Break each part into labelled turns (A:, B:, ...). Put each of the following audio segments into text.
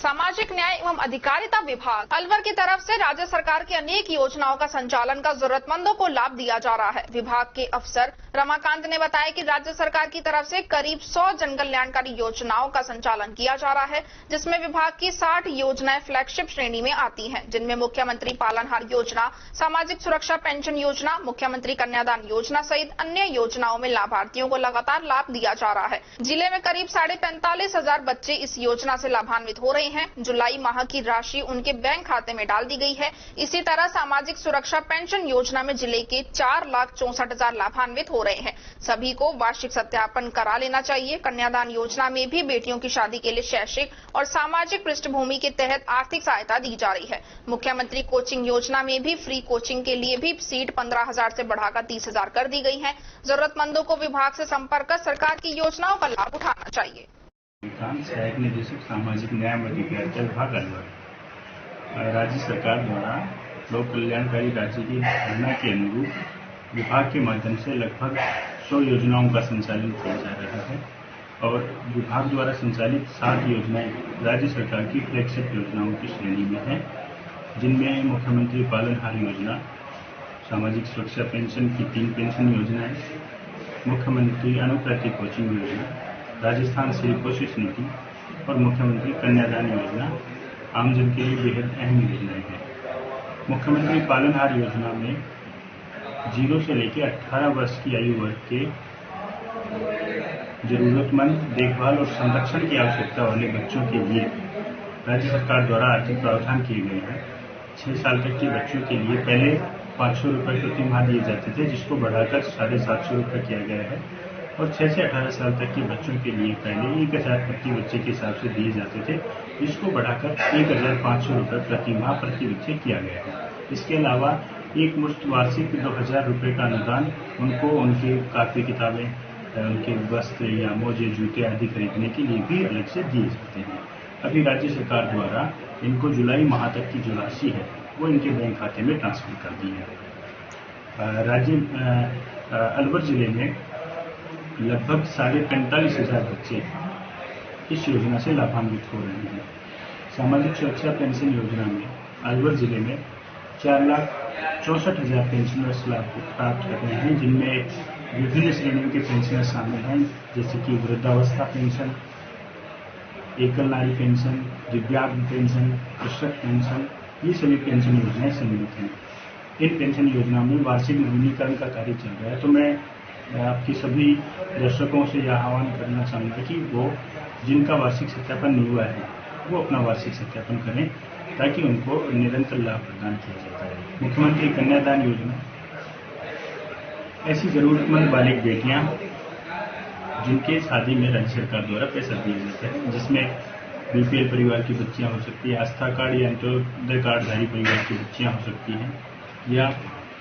A: सामाजिक न्याय एवं अधिकारिता विभाग अलवर की तरफ से राज्य सरकार की अनेक योजनाओं का संचालन का जरूरतमंदों को लाभ दिया जा रहा है। विभाग के अफसर रमाकांत ने बताया कि राज्य सरकार की तरफ से करीब 100 जन कल्याणकारी योजनाओं का संचालन किया जा रहा है, जिसमें विभाग की 60 योजनाएं फ्लैगशिप श्रेणी में आती हैं, जिनमें मुख्यमंत्री पालनहार योजना, सामाजिक सुरक्षा पेंशन योजना, मुख्यमंत्री कन्यादान योजना सहित अन्य योजनाओं में लाभार्थियों को लगातार लाभ दिया जा रहा है। जिले में करीब 45,500 बच्चे इस योजना से लाभान्वित हो रहे हैं। जुलाई माह की राशि उनके बैंक खाते में डाल दी गई है। इसी तरह सामाजिक सुरक्षा पेंशन योजना में जिले के 4,64,000 लाभान्वित हो रहे हैं। सभी को वार्षिक सत्यापन करा लेना चाहिए। कन्यादान योजना में भी बेटियों की शादी के लिए शैक्षिक और सामाजिक पृष्ठभूमि के तहत आर्थिक सहायता दी जा रही है। मुख्यमंत्री कोचिंग योजना में भी फ्री कोचिंग के लिए भी सीट 15,000 से बढ़ाकर 30,000 कर दी गई है। जरूरतमंदों को विभाग से संपर्क कर सरकार की योजनाओं का लाभ उठाना चाहिए।
B: सहायक निदेशक सामाजिक न्याय एवं अधिकारिता विभाग अलवर राज्य सरकार द्वारा लोक कल्याणकारी राज्य की धारणा के अनुरूप विभाग के माध्यम से लगभग 100 योजनाओं का संचालन किया जा रहा है और विभाग द्वारा संचालित 60 योजनाएं राज्य सरकार की फ्लैगशिप योजनाओं की श्रेणी में हैं, जिनमें मुख्यमंत्री पालनहार योजना, सामाजिक सुरक्षा पेंशन की 3 पेंशन योजनाएं, मुख्यमंत्री अनुप्रति कोचिंग योजना, राजस्थान श्री कोशिश नीति और मुख्यमंत्री कन्यादान योजना आमजन के लिए बेहद अहम योजनाएं हैं। मुख्यमंत्री पालनहार योजना में 0 से लेकर 18 वर्ष की आयु वर्ग के जरूरतमंद देखभाल और संरक्षण की आवश्यकता वाले बच्चों के लिए राज्य सरकार द्वारा आर्थिक प्रावधान किए गए हैं। 6 साल तक के बच्चों के लिए पहले 500 रुपये प्रति माह दिए जाते थे, जिसको बढ़ाकर 750 रुपये किया गया है और 6 से 18 साल तक के बच्चों के लिए पहले 1,000 प्रति बच्चे के हिसाब से दिए जाते थे, जिसको बढ़ाकर 1,500 रुपये प्रति माह प्रति बच्चे किया गया है। इसके अलावा एक मुश्त वार्षिक 2,000 रुपये का अनुदान उनको उनके कापी किताबें, उनके वस्त्र या मोजे जूते आदि खरीदने के लिए भी अलग से दिए जाते हैं। अभी राज्य सरकार द्वारा इनको जुलाई माह तक की जो राशि है वो इनके बैंक खाते में ट्रांसफर कर दी है। अलवर जिले में लगभग 45,500 बच्चे इस योजना से लाभान्वित हो रहे हैं। सामाजिक सुरक्षा पेंशन योजना में अलवर जिले में 4,64,000 पेंशनर्स लाभ प्राप्त कर रहे हैं, जिनमें विभिन्न श्रेणियों के पेंशनर शामिल हैं, जैसे कि वृद्धावस्था पेंशन, एकल नारी पेंशन, दिव्यांग पेंशन, कृषक पेंशन, ये सभी पेंशन योजनाएं सम्मिलित हैं। इन पेंशन योजनाओं में वार्षिक नवीनीकरण का कार्य चल रहा है, तो मैं आपकी सभी दर्शकों से यह आह्वान करना चाहूँगा कि वो जिनका वार्षिक सत्यापन नहीं हुआ है वो अपना वार्षिक सत्यापन करें, ताकि उनको निरंतर लाभ प्रदान किया जाता है। मुख्यमंत्री कन्यादान योजना ऐसी जरूरतमंद बालिक बेटियां जिनके शादी में राज्य सरकार द्वारा पैसा दिया जाता है, जिसमें बीपीएल परिवार की बच्चियां हो सकती है, आस्था कार्ड या अंत्योदय कार्डधारी परिवार की बच्चियां हो सकती हैं, या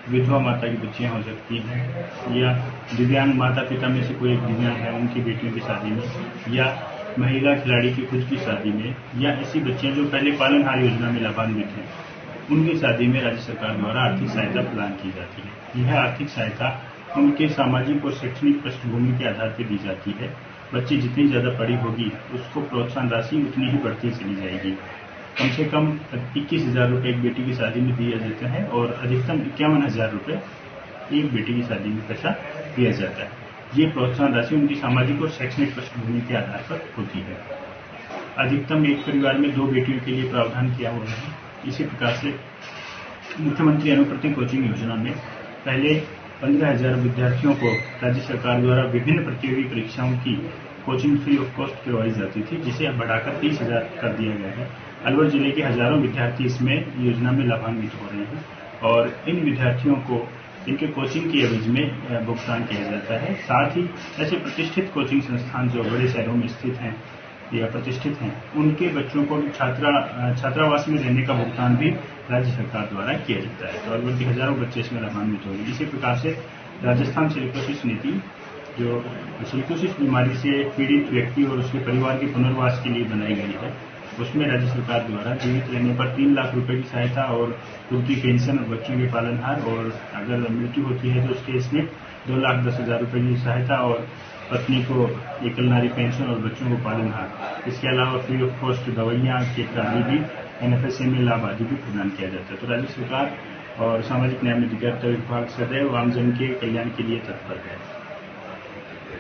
B: विधवा माता की बच्चियां हो सकती हैं, या दिव्यांग माता पिता में से कोई एक दिव्यांग है उनकी बेटियों की शादी में, या महिला खिलाड़ी की खुद की शादी में, या ऐसी बच्चियां जो पहले पालनहार योजना में लाभान्वित हैं, उनकी शादी में राज्य सरकार द्वारा आर्थिक सहायता प्रदान की जाती है। यह आर्थिक सहायता उनके सामाजिक और शैक्षणिक पृष्ठभूमि के आधार पर दी जाती है। बच्ची जितनी ज्यादा पढ़ी होगी उसको प्रोत्साहन राशि उतनी ही बढ़ती चली जाएगी। कम से कम 21,000 रुपये एक बेटी की शादी में दिया जाता है और अधिकतम 51,000 रुपये एक बेटी की शादी में पैसा दिया जाता है। ये प्रोत्साहन राशि उनकी सामाजिक और शैक्षणिक पृष्ठभूमि के आधार पर होती है। अधिकतम एक परिवार में 2 बेटियों के लिए प्रावधान किया हुआ है। इसी प्रकार से मुख्यमंत्री अनुप्रति कोचिंग योजना में पहले 15,000 विद्यार्थियों को राज्य सरकार द्वारा विभिन्न प्रतियोगी परीक्षाओं की कोचिंग फ्री ऑफ कॉस्ट करवाई जाती थी, जिसे अब बढ़ाकर 30,000 कर दिया गया है। अलवर जिले के हजारों विद्यार्थी इसमें योजना में लाभान्वित हो रहे हैं और इन विद्यार्थियों को इनके कोचिंग की एवज में भुगतान किया जाता है। साथ ही ऐसे प्रतिष्ठित कोचिंग संस्थान जो बड़े शहरों में स्थित हैं या प्रतिष्ठित हैं, उनके बच्चों को छात्रावास में रहने का भुगतान भी राज्य सरकार द्वारा किया जाता है। तो अलवर के हजारों बच्चे इसमें लाभान्वित हो रहे हैं। इसी प्रकार से राजस्थान सिलिकोसिस नीति, जो सिलिकोसिस बीमारी से पीड़ित व्यक्ति और उसके परिवार के पुनर्वास के लिए बनाई गई है, उसमें राज्य सरकार द्वारा जीवित रहने पर 3 लाख रुपए की सहायता और उनकी पेंशन और बच्चों के पालनहार, और अगर मृत्यु होती है तो उस केस में 2,10,000 रुपए की सहायता और पत्नी को एकल नारी पेंशन और बच्चों को पालनहार। इसके अलावा फ्री ऑफ कॉस्ट दवाइयाँ के आदि भी NFSMA लाभ आदि भी प्रदान किया जाता है। तो राज्य सरकार और सामाजिक न्याय एवं अधिकारिता विभाग सदैव आमजन के कल्याण के लिए तत्पर है।